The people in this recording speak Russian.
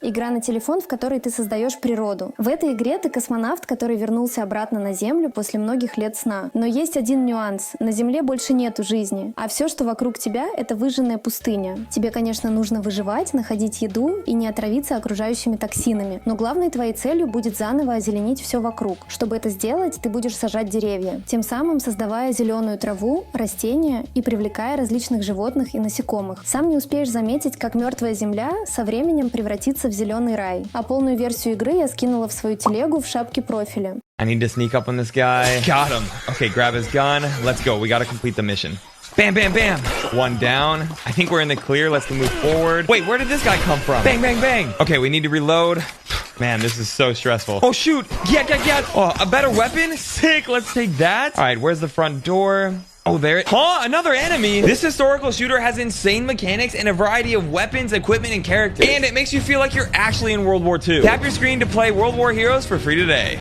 Игра на телефон, в которой ты создаешь природу. В этой игре ты космонавт, который вернулся обратно на Землю после многих лет сна. Но есть один нюанс. На Земле больше нету жизни. А все, что вокруг тебя, это выжженная пустыня. Тебе, конечно, нужно выживать, находить еду и не отравиться окружающими токсинами. Но главной твоей целью будет заново озеленить все вокруг. Чтобы это сделать, ты будешь сажать деревья. Тем самым создавая зеленую траву, растения и привлекая различных животных и насекомых. Сам не успеешь заметить, как мертвая земля со временем превратится в зеленый рай. А полную версию игры я скинула в свою телегу в шапке профиля. I need to sneak up on this guy. Got him. Okay, grab his gun. Let's go. We gotta complete the mission. Bam, bam, bam. One down. I think we're in the clear. Let's move forward. Wait, where did this guy come from? Bang, bang, bang. Okay, we need to reload. Man, this is so stressful. Oh, shoot. Yeah. Oh, a better weapon? Sick. Let's take that. All right, where's the front door? Oh, there it... Huh? Another enemy? This historical shooter has insane mechanics and a variety of weapons, equipment, and characters. And it makes you feel like you're actually in World War II. Tap your screen to play World War Heroes for free today.